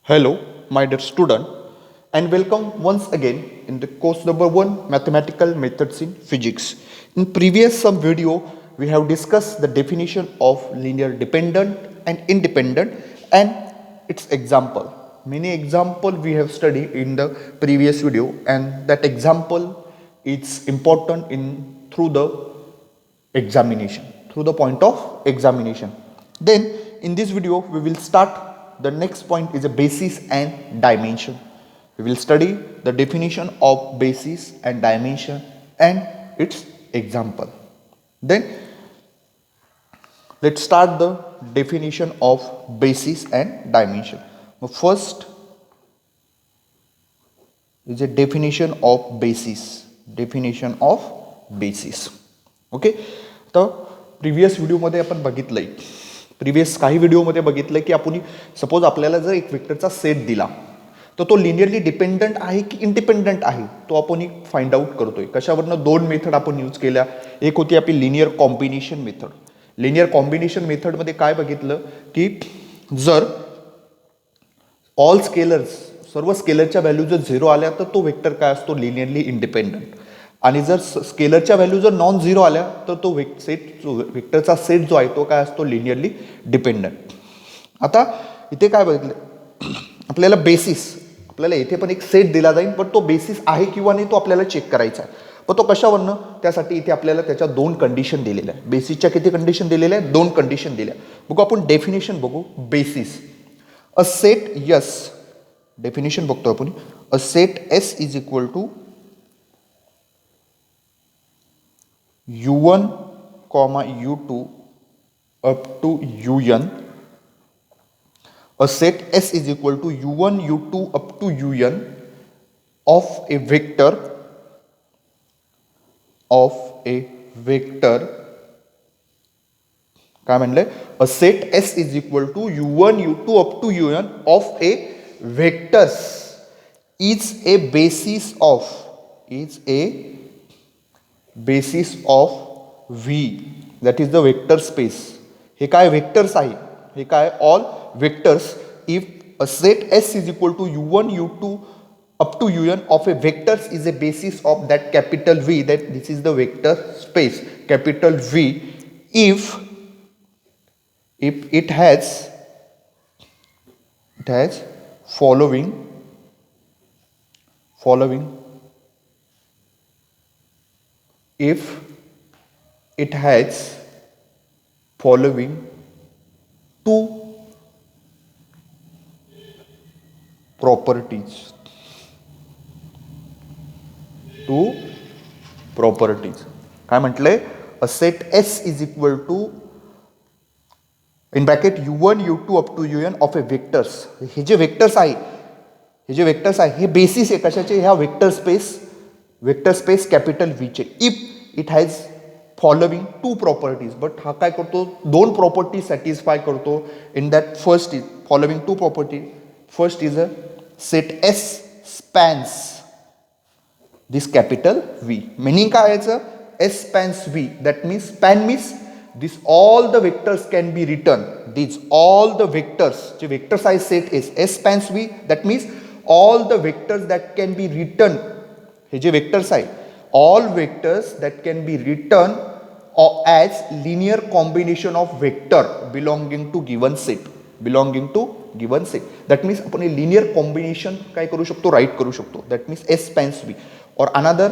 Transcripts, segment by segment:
Hello, my dear student, and welcome once again in the course number 1 Mathematical Methods in Physics. In previous some video, we have discussed the definition of linear dependent and independent and its example. Many example we have studied in the previous video, and that example is important in through the examination, through the point of examination. Then in this video we will start. The next point is a basis and dimension. We will study the definition of basis and dimension and its example. Then let's start the definition of basis and dimension. First is a definition of basis. Definition of basis. Okay, तर previous व्हिडिओमध्ये आपण बघितलंय, previous काही व्हिडिओमध्ये बघितलंय की आपण suppose आपल्याला जर एक वेक्टरचा सेट दिला तर तो लिनियरली डिपेंडंट आहे की इंडिपेंडंट आहे तो आपण फाइंड आउट करतोय. कशावरनं दोन मेथड आपण यूज केल्या. एक होती आपली linear combination method. Linear combination मेथडमध्ये काय बघितलं की जर ऑल स्केलर्स सर्व स्केलरच्या व्हॅल्यू जर 0 आल्या तर तो वेक्टर काय असतो लिनियरली इंडिपेंडंट, आणि जर स्केलरच्या व्हॅल्यू जर नॉन झिरो आल्या तर तो वेक्टरचा सेट जो आहे तो काय असतो लिनियरली डिपेंडंट. आता इथे काय बघितलं आपल्याला बेसिस, आपल्याला इथे पण एक सेट दिला जाईल पण तो बेसिस आहे किंवा नाही तो आपल्याला चेक करायचा आहे. पण तो कशावरनं, त्यासाठी इथे आपल्याला त्याच्या दोन कंडिशन दिलेल्या आहे. बेसिसच्या किती कंडिशन दिलेल्या आहेत, दोन कंडिशन दिल्या. बघू आपण डेफिनेशन बघू. Basis a set S, definition बघतो आपण. A set S is equal to u1, u2 up to un. A set S is equal to u1, u2 up to un of a vector काय म्हणले, a set S is equal to u1, u2 up to un of a vectors is a basis of V, that is the vector space. हे काय vectors आहे, हे काय all vectors. If a set S is equal to u1, u2 up to un of a vectors is a basis of that capital V, that this is the vector space capital V, if it has following if it has following two properties. काय म्हटलंय, a set S is equal to in bracket u1, u2 up to un of a vectors. हे जे vectors आहे हे basis आहे कशाचे, ह्या vector space capital V चे. If it has following two properties, but हा काय करतो, दोन प्रॉपर्टी सॅटिस्फाय करतो. In that first is following two property. First is a set S spans this capital V. Meaning काय याचं, S spans V, that means span means this all the vectors can be written. This all the vectors, जे vectors आहे set S spans V, that means all the vectors that can be written. हे जे vectors आहे, all vectors that can be written as linear combination of vector belonging to given set. That means आपण हे linear combination काय करू शकतो, right करू शकतो. That means S spans V. और अनदर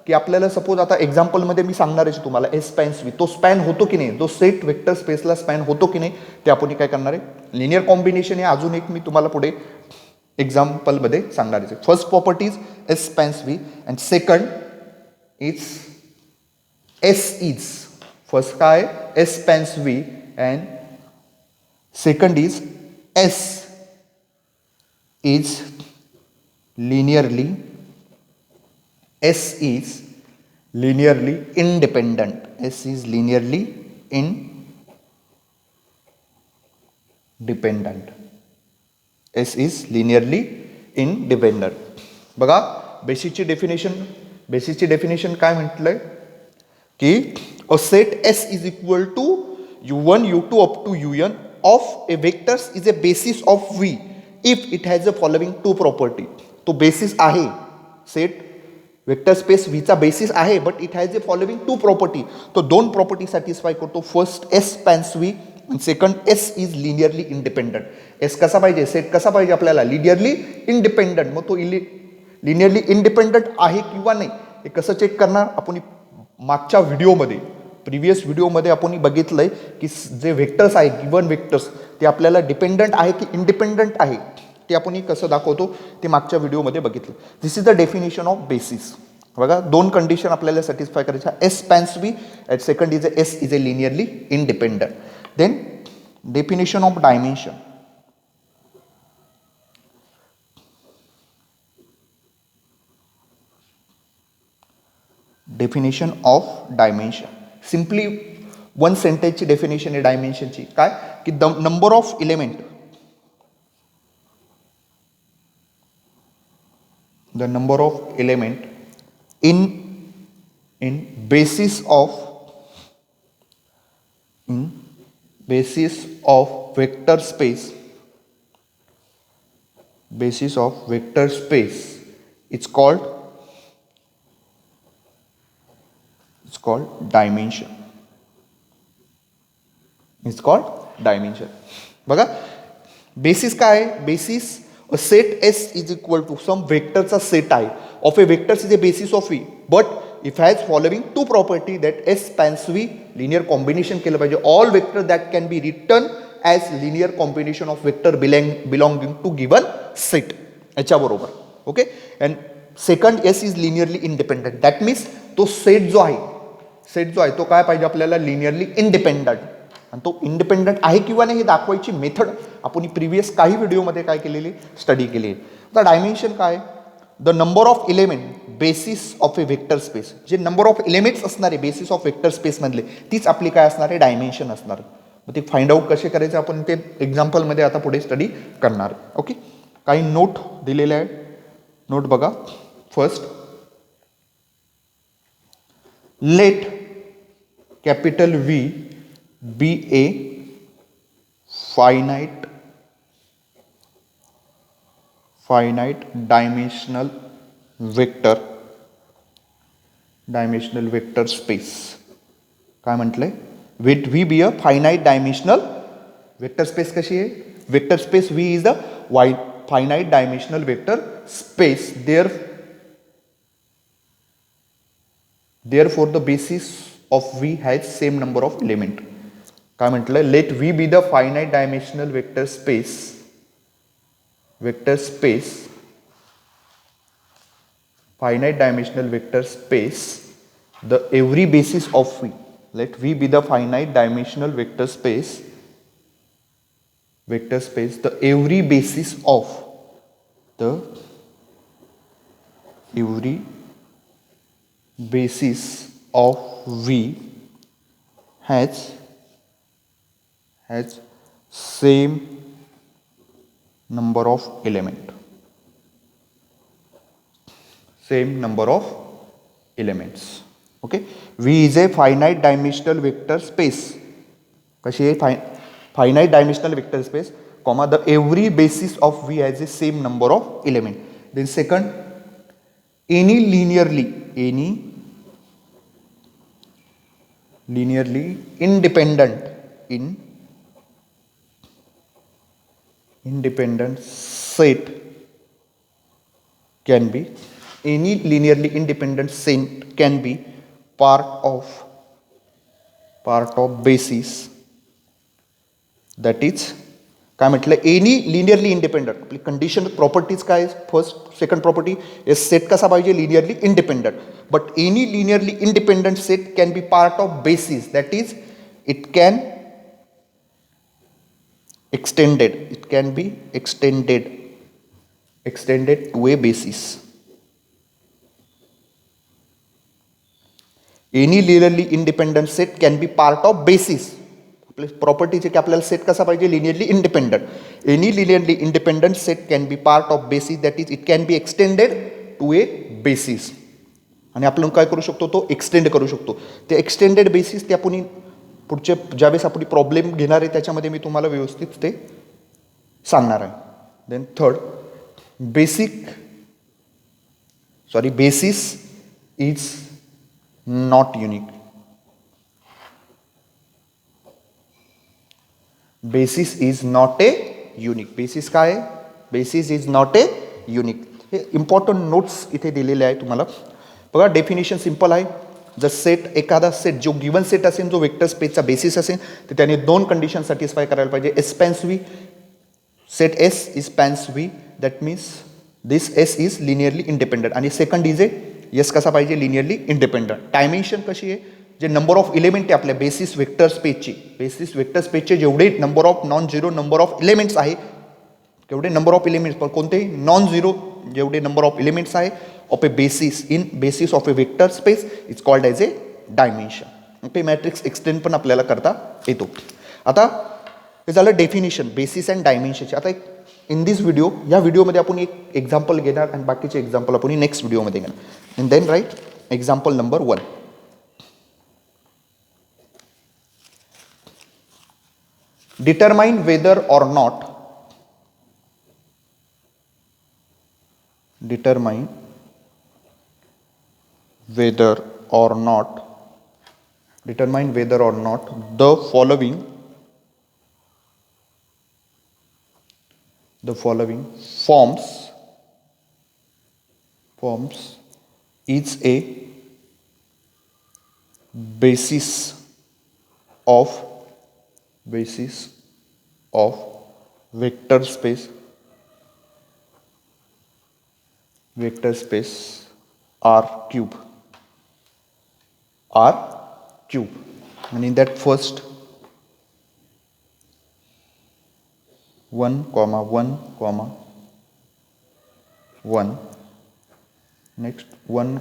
की आपल्याला सपोज आता एक्झाम्पलमध्ये मी सांगणार आहे तुम्हाला एस स्पॅन्स व्ही, तो स्पॅन होतो की नाही, जो सेट वेक्टर स्पेसला स्पॅन होतो की नाही ते आपण काय करणार आहे, लिनियर कॉम्बिनेशन. हे अजून एक मी तुम्हाला पुढे एक्झाम्पलमध्ये सांगणार आहे. First properties S spans V and second is S is. First काय S spans V and second is S is linearly independent. S is linearly independent. S is linearly independent. बघा बेसिसची डेफिनेशन काय म्हटलंय की अ set S is equal to u1, u2 up to un of a vectors is a basis of V if it has the following two property. तो basis आहे, set vector space व्हीचा basis आहे, but it has the following two property. तो दोन property satisfy करतो. First S spans V आणि second S is linearly independent. S कसा पाहिजे, सेट कसा पाहिजे आपल्याला, लिनियरली इंडिपेंडंट. मग तो लिनियरली इंडिपेंडंट आहे किंवा नाही हे कसं चेक करणार. आपण मागच्या व्हिडिओमध्ये, प्रिव्हियस व्हिडिओमध्ये आपण बघितलंय की जे व्हेक्टर्स आहे, गिवन व्हेक्टर्स, ते आपल्याला डिपेंडंट आहे की इंडिपेंडंट आहे ते आपण कसं दाखवतो ते मागच्या व्हिडिओमध्ये बघितलं. This is the definition of basis. बघा, दोन कंडिशन आपल्याला सॅटिस्फाय करायच्या. S spans V and second is S is a linearly independent. Then definition of dimension. Definition of dimension. Simply one सेंटेन्सची डेफिनेशन आहे डायमेन्शनची. काय की the number of element, the number of element in basis of vector space, basis of vector space, it's called dimension. It's called dimension. बघा, basis काय आहे, basis a set S is equal to some vectorचा set आहे of a vectors is a basis of V, but if has following two property that S spans V, linear combination केलं पाहिजे. all vector that can be written as linear combination of vector belonging to given set याच्या बरोबर. Okay. And second S is linearly independent. that means तो set जो आहे तो काय पाहिजे आपल्याला, लिनियरली इंडिपेंडंट. आणि तो इंडिपेंडंट आहे किंवा नाही हे दाखवायची मेथड आपण प्रिव्हियस काही व्हिडिओमध्ये काय केलेली, स्टडी केली. आता डायमेन्शन काय, the number of element basis of A vector space. जे नंबर ऑफ एलिमेंट्स असणार आहे बेसिस ऑफ व्हेक्टर स्पेसमधले, तीच आपली काय असणार आहे, डायमेन्शन असणार. मग ते फाइंड आउट कसे करायचे आपण ते एक्झाम्पलमध्ये आता पुढे स्टडी करणार. ओके. काही नोट दिलेले आहे, नोट बघा. First, let capital V be a finite dimensional vector space. काय म्हटलंय, with V be a finite dimensional vector space. कशी आहे, vector space V is the finite dimensional vector space. Therefore the basis of V has same number of element. काय म्हटलं, late V be the finite dimensional vector space, finite dimensional vector space, the every basis of V. Let V be the finite dimensional vector space, the every basis of V has same number of elements. Okay. V is a finite dimensional vector space. कशी आहे, finite dimensional vector space, comma, the every basis of V has the same number of elements. Then second, any linearly independent set can be, any linearly independent set can be part of basis. that is काय म्हटलं, any linearly independent. आपली condition properties काय, first second property, a set कसा पाहिजे, linearly independent. But any linearly independent set can be part of basis. That is it can be extended to a basis. Any linearly independent set can be part of basis. प्रॉपर्टीचे की आपल्याला set कसा पाहिजे, linearly independent. Any linearly independent set can be part of basis. That is it can be extended to a basis. आणि आपण काय करू शकतो, तो एक्सटेंड करू शकतो. ते एक्सटेंडेड बेसिस ते आपण पुढचे ज्यावेळेस आपण प्रॉब्लेम घेणार आहे त्याच्यामध्ये मी तुम्हाला व्यवस्थित ते सांगणार आहे. Then third basis is not unique. Basis is not a unique. Basis काय आहे? Basis is not a unique. हे इम्पॉर्टंट नोट्स इथे दिलेले आहे तुम्हाला. बघा डेफिनेशन सिंपल आहे. जर सेट एखादा सेट जो गिवन सेट असेल जो वेक्टर स्पेसचा बेसिस असेल तर त्याने दोन कंडिशन सॅटिस्फाय करायला पाहिजे. S spans V, set S is spans V, that means this S is linearly independent. आणि सेकंड इज ए एस कसा पाहिजे? Linearly independent. डायमेन्शन कशी आहे? जे नंबर ऑफ एलिमेंट आहे आपल्या बेसिस वेक्टर स्पेसचे जेवढे number of non zero number of elements आहे, केवढे नंबर ऑफ एलिमेंट्स पण कोणते नॉन झिरो जेवढे नंबर ऑफ एलिमेंट्स आहे of A basis of A vector space is called as a dimension. Okay, matrix extend पण आपल्याला करता येतो. आता हे झालं डेफिनेशन बेसिस अँड डायमेन्शनचे. आता एक इन दिस व्हिडिओ, या व्हिडिओमध्ये आपण एक एक्झाम्पल घेणार आणि बाकीचे एक्झाम्पल आपण नेक्स्ट व्हिडिओमध्ये घेणार. And then write example number 1. Determine whether or not the following forms is a basis of vector space R cube. And in that first 1, 1, 1, next 1,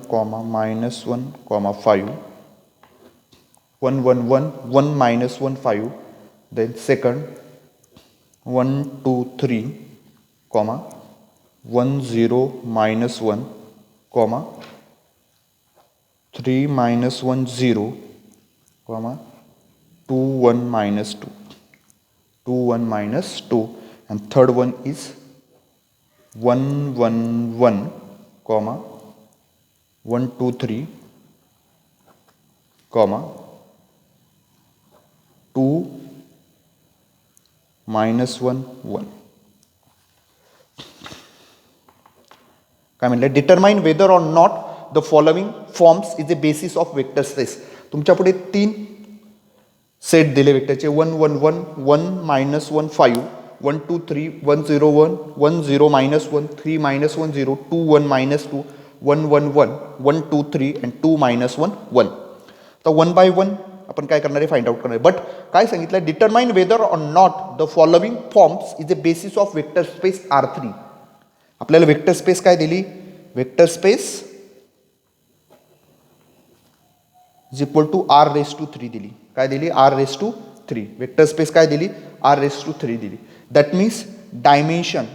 minus 1, 5, 1, 1, 1, 1 minus 1, 5, then second 1, 2, 3, 1, 0, minus 1, 3 minus 1, 0, 2, 1, minus 2, 2, 1, minus 2, and third one is 1, 1, 1, 1, 2, 3, 2 minus 1, 1. काय म्हणलं? Determine whether or not the following forms is a basis of vector space. तुमच्या पुढे 3 set दिले वेक्टरचे 1, 1, 1, 1 minus 1, 5, 1, 2, 3, 1, 0, 1, 1, 0 minus 1, 3 minus 1, 0, 2, 1 minus 2, 1, 1, 1, 1, 2, 3 and 2 minus 1, 1. तर 1 by 1 आपण काय करणार आहे? फाइंड आउट करणार आहे. बट काय सांगितलं? Determine whether or not the following forms is a basis of vector space R3. आपल्याला वेक्टर स्पेस काय दिली? Vector space is equal to R⁻³ दिली. काय दिली? R⁻³ वेक्टर स्पेस काय दिली? R⁻³ दिली. That means dimension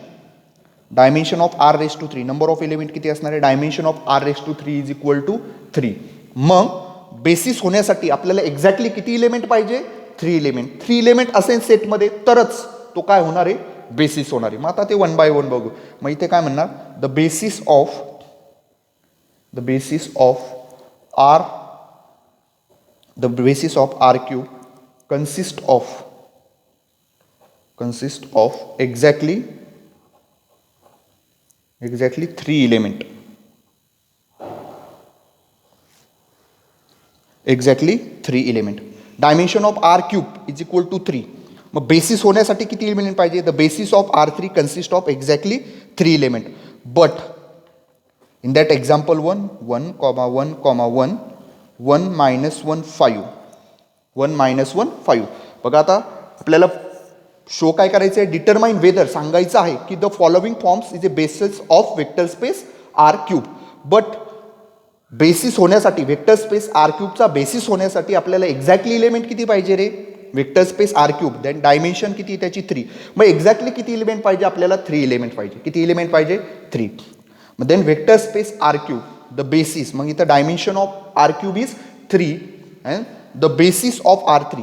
of R⁻³ number of element किती असणार आहे? Dimension of R⁻³ is equal to 3. मग बेसिस होण्यासाठी आपल्याला एक्झॅक्टली किती इलेमेंट पाहिजे? 3 इलेमेंट. 3 इलेमेंट असेल सेटमध्ये तरच तो काय होणार आहे? बेसिस होणार आहे. मग आता ते 1 by 1 बघू. मग इथे काय म्हणणार? The basis of R cube consist of exactly 3 element. Dimension of R cube is equal to 3. मग बेसिस होण्यासाठी किती एलिमेंट पाहिजे? The basis of R3 consist of exactly 3 element. But in that example 1, 1, 1, 1, 1 minus 1, 5, 1 minus 1, 5. बघा आता आपल्याला show काय करायचं आहे? डिटरमाइन वेदर सांगायचं आहे की the following forms is a basis of vector space R cube. बट बेसिस होण्यासाठी वेक्टर स्पेस R क्यूबचा बेसिस होण्यासाठी आपल्याला एक्झॅक्टली एलिमेंट किती पाहिजे रे? Vector space R cube. Then dimension किती? त्याची 3. मग एक्झॅक्टली किती एलिमेंट पाहिजे आपल्याला? 3 एलिमेंट पाहिजे. किती एलिमेंट पाहिजे? 3. मग then vector space R cube the basis. मग इथं dimension of R cube is 3 and the basis of R3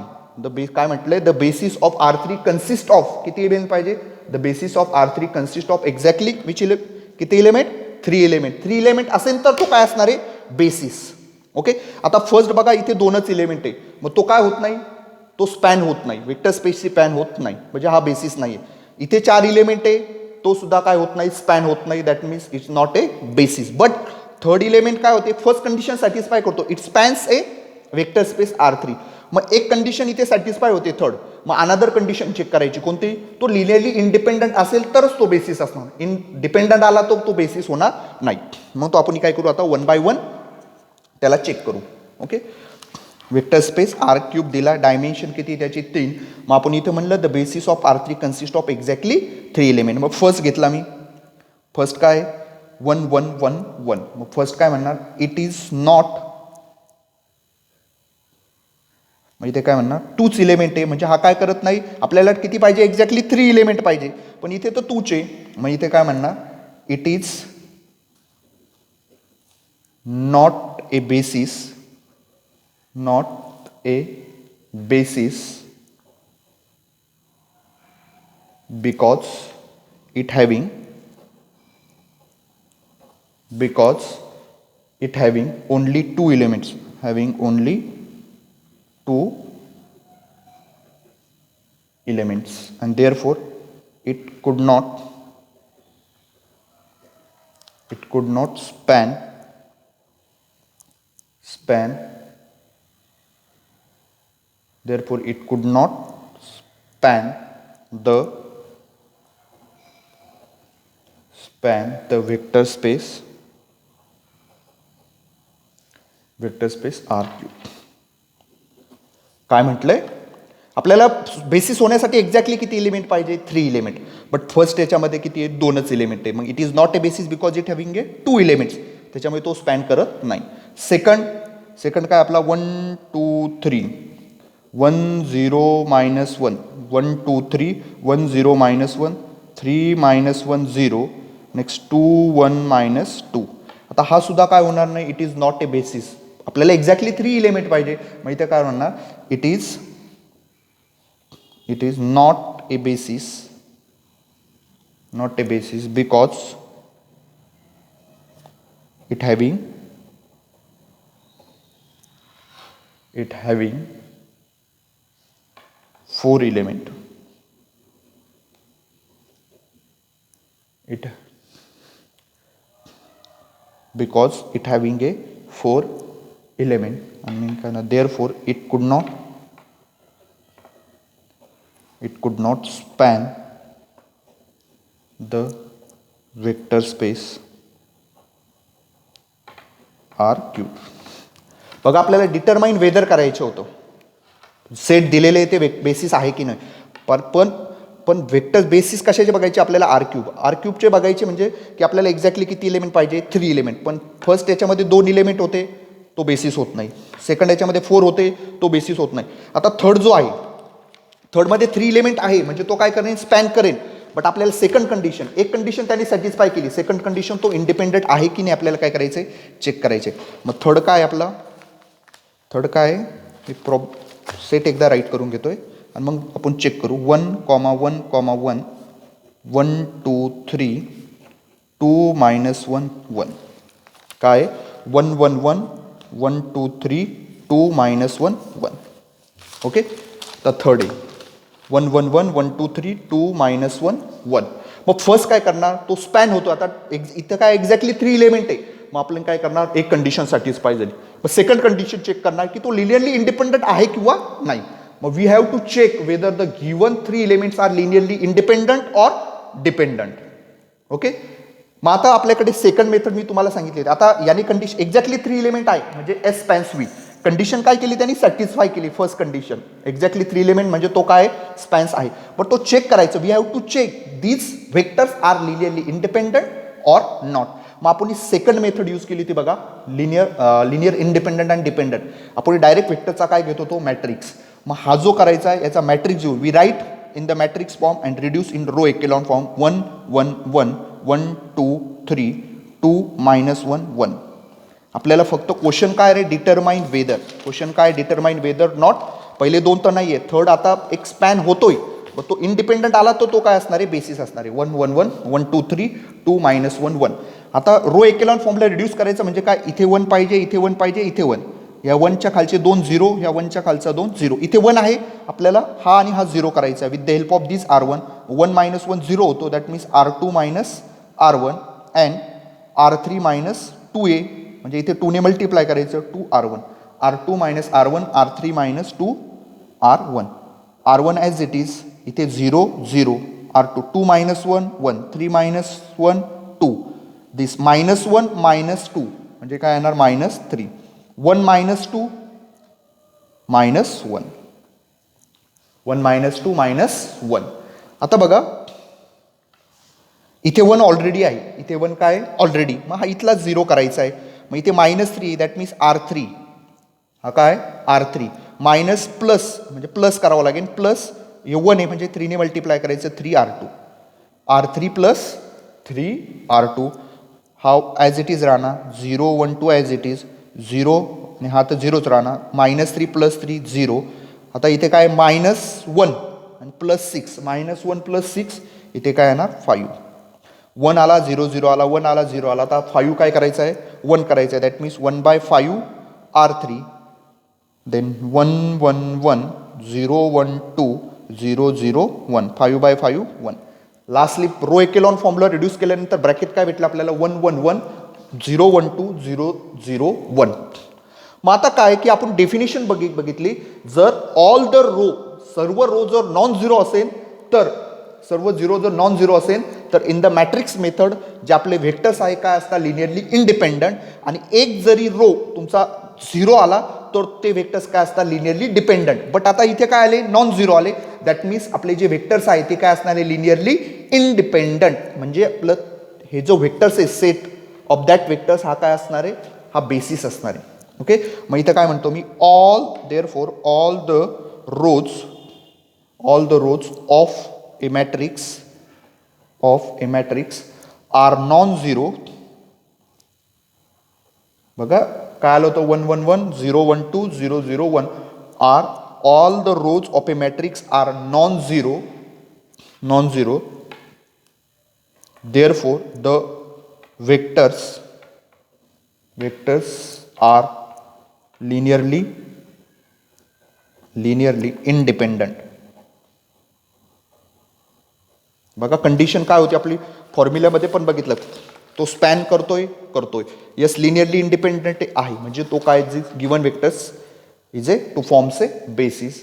काय म्हटलंय? The basis of R3 consist of किती एलिमेंट पाहिजे? The basis of R3 consist of exactly किती element? 3 element. 3 element असेल तर तो काय असणार आहे? बेसिस. ओके. आता फर्स्ट बघा इथे 2च इलेमेंट आहे, मग तो काय होत नाही? तो स्पॅन होत नाही, वेक्टर स्पेसची स्पॅन होत नाही, म्हणजे हा बेसिस नाही आहे. इथे 4 इलेमेंट आहे, तो सुद्धा काय होत नाही? स्पॅन होत नाही. That means it's not a basis. But third element काय होते? फर्स्ट कंडिशन सॅटिस्फाय करतो, it spans A vector space R3. मग एक कंडिशन इथे सॅटिस्फाय होते थर्ड, मग अनदर कंडिशन चेक करायची कोणती? तो लिनियरली इंडिपेंडंट असेल तरच तो बेसिस असणार. इंडिपेंडंट आला तो बेसिस होणार नाही. मग तो आपण काय करू आता? 1 बाय 1 त्याला चेक करू. ओके. वेक्टर स्पेस R³ दिला, डायमेन्शन किती त्याची? 3. मग आपण इथे म्हणलं the basis of R3 consist of exactly 3 element. मग फर्स्ट घेतला मी, फर्स्ट काय? 1 1 1 1. मग फर्स्ट काय म्हणणार? इट इज नॉट, मग इथे काय म्हणणार? 2च इलेमेंट आहे, म्हणजे हा काय करत नाही. आपल्याला किती पाहिजे? एक्झॅक्टली 3 इलेमेंट पाहिजे, पण इथे तर 2च आहे. मग इथे काय म्हणणार? It is not a basis, not a basis because it having only 2 elements, having only 2 elements, and therefore it could not span therefore it could not span the vector space R³. काय म्हटलंय? आपल्याला basis होण्यासाठी exactly किती element पाहिजे? 3 element. But first याच्यामध्ये किती आहे? 2च element आहे. मग it is not a basis because it having A 2 elements, त्याच्यामुळे तो स्पॅन करत नाही. सेकंड काय आपला? 1 2 3 1 0 -1 1 2 3 1 0 -1 3 -1 0 नेक्स्ट 2 1 -2. आता हा सुद्धा काय होणार नाही? It is not a basis. आपल्याला एक्झॅक्टली 3 इलेमेंट पाहिजे, मग इथे काय म्हणणार? It is not a basis because it having 4 element. Because it having a 4 element, I mean therefore it could not span the vector space R³. बघा आपल्याला determine whether करायचं होतं. सेट दिलेले ते बेसिस आहे की नाही, पण वेक्टर बेसिस कशाचे बघायचे आपल्याला? R³ बघायचे, म्हणजे की आपल्याला एक्झॅक्टली किती इलेमेंट पाहिजे? 3 इलेमेंट. पण फर्स्ट याच्यामध्ये 2 इलेमेंट होते, तो बेसिस होत नाही. सेकंड याच्यामध्ये 4 होते, तो बेसिस होत नाही. आता थर्ड जो आहे, थर्डमध्ये 3 इलेमेंट आहे, म्हणजे तो काय करेन? स्पॅन करेन. बट आपल्याला सेकंड कंडिशन, एक कंडिशन त्यांनी सॅटिस्फाय केली, सेकंड कंडिशन तो इंडिपेंडंट आहे की नाही आपल्याला काय करायचंय? चेक करायचे. मग थर्ड काय आपला? थर्ड काय? सेट एकदा राईट करून घेतोय आणि मग आपण चेक करू. 1 1 1 1 2 3 2 -1 1. काय? 1 1 1 1 2 3 2 -1 1. ओके. तर थर्ड आहे 1 1 1 1 2 3 2 -1 1. मग फर्स्ट काय करणार? तो स्पॅन होतो. आता इथं काय एक्झॅक्टली 3 इलेमेंट आहे, मग आपण काय करणार? एक कंडिशन सॅटिस्फाय झाली, मग सेकंड कंडिशन चेक करणार की तो लिनियरली इंडिपेंडंट आहे किंवा नाही. मग we have to check whether the given 3 elements are linearly independent or dependent. Okay. मग आता आपल्याकडे सेकंड मेथड मी तुम्हाला सांगितली. आता याने कंडिशन एक्झॅक्टली 3 इलेमेंट आहे, म्हणजे एस स्पॅन्स व्ही. कंडिशन काय केली त्यांनी? सॅटिस्फाय केली फर्स्ट कंडिशन, एक्झॅक्टली 3 इलेमेंट म्हणजे तो काय? स्पॅन्स आहे. पण तो चेक करायचं. We have to check these vectors are linearly independent or not. मग आपण सेकंड मेथड यूज केली ती बघा, लिनियर इंडिपेंडंट अँड डिपेंडंट. आपण डायरेक्ट वेक्टरचा काय घेतो? तो मॅट्रिक्स. मग हा जो करायचा आहे याचा मॅट्रिक्स घेऊ. We write in the matrix form and reduce in row echelon form. 1 1 1 1 2 3 2 -1 1. आपल्याला फक्त क्वेश्चन काय रे? Determine whether. क्वेश्चन काय? Determine whether not. पहिले 2 तर नाहीये, थर्ड आता एक स्पॅन होतोय, मग तो इंडिपेंडंट आला तो काय असणार आहे, बेसिस असणार आहे. 1 1 1 1 2 3 2 -1 1. आता रो एकेलॉन फॉर्मला रिड्यूस करायचं म्हणजे काय, इथे 1 पाहिजे, इथे 1 पाहिजे, इथे 1. या 1च्या खालचे 2 0, या 1च्या खालचा 2 0. इथे 1 आहे, आपल्याला हा आणि हा 0 करायचा आहे. With the help of this R1, 1 - 1 0 होतो. That means R2 - R1 and R3 - 2a. म्हणजे इथे 2 ने मल्टिप्लाय करायचं, 2R1. R2 - R1, R3 - 2R1. R1 as it is, इथे 0 0, R2 2 - 1 1, 3 - 1 2. दिस -1 -2 म्हणजे काय येणार, -3. 1 - 2 -1, 1 - 2 -1. आता बघा इथे 1 ऑलरेडी आहे, इथे 1 काय ऑलरेडी, मग हा इथला 0 करायचा आहे. मग इथे -3, दॅट मीन्स R3, हा काय R3 मायनस प्लस म्हणजे प्लस करावं लागेल, प्लस हे 1 आहे म्हणजे 3 ने मल्टिप्लाय करायचं, 3R2, R3 + 3R2. हा ॲज इट इज राहणार 0 1 2 ॲज इट इज 0 आणि हा तर 0च राहणार. -3 + 3 0. आता इथे काय -1 आणि +6, -1 + 6 इथे काय येणार 5. 1 आला 0 0 आला, 1 आला 0 आला. आता 5 काय करायचं आहे, 1 करायचं आहे. That means 1/5 R3. Then 1 1 1 0 1 2 0 0 1, 5/5 1. Lastly row एकेलॉन फॉर्मला reduce केल्यानंतर ब्रॅकेट काय भेटलं आपल्याला, 1 1 1 0 1 2 0 0 1. मग आता काय की आपण डेफिनेशन बघितली, जर ऑल द रो, सर्व रो जर नॉन झिरो असेल तर, सर्व झिरो जर नॉन झिरो असेल तर इन द मॅट्रिक्स मेथड जे आपले व्हेक्टर्स आहे काय असतात, लिनियरली इंडिपेंडंट. आणि एक जरी रो तुमचा 0 आला तर ते व्हेक्टर्स काय असतात, लिनियरली डिपेंडंट. बट आता इथे काय आले, नॉन झिरो आले. दॅट मीन्स आपले जे व्हेक्टर्स आहे ते काय असणार आहे, लिनियरली इंडिपेंडंट. म्हणजे आपलं हे जो व्हेक्टर्स आहे, सेट ऑफ दॅट व्हेक्टर्स हा काय असणार आहे, हा बेसिस असणार आहे. ओके, मग इथं काय म्हणतो मी, therefore all the rows of a matrix are non zero. बघा काय आलं होतं, 1 1 1 0 1 2 0 0 1. Are all the rows of a matrix are non zero. Therefore the vectors are linearly independent. बघा कंडिशन काय होती आपली, फॉर्म्युल्यामध्ये पण बघितलं, तो स्पॅन करतोय. यस, लिनियरली इंडिपेंडंट आहे म्हणजे तो काय, given vectors is a two forms a basis.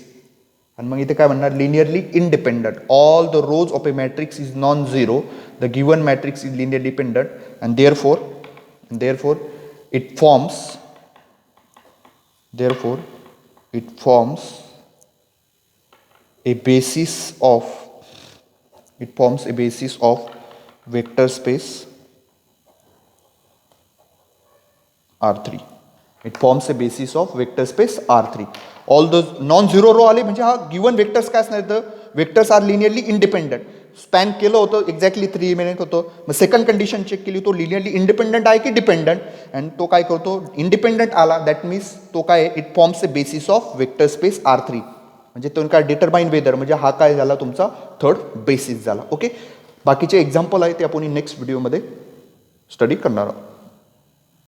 आणि मग इथे काय म्हणणार, linearly independent, all the rows of a matrix is non zero, the given matrix is linearly dependent and therefore it forms a basis of vector space R3. It forms a basis of vector space R3. All those non-zero row आले म्हणजे हा given vectors काय असणार, तर vectors are linearly independent. Span केलं होतं exactly 3 minute होतं. मग सेकंड कंडिशन चेक केली, तो लिनियरली इंडिपेंडंट आहे की डिपेंडंट, अँड तो काय करतो, इंडिपेंडंट आला. दॅट मीन्स तो काय, it forms a basis of vector space R3. म्हणजे तो काय डिटरमाइन वेदर, म्हणजे हा काय झाला तुमचा थर्ड बेसिस झाला. ओके, बाकीचे एक्झाम्पल आहे ते आपण नेक्स्ट व्हिडिओमध्ये स्टडी करणार आहोत.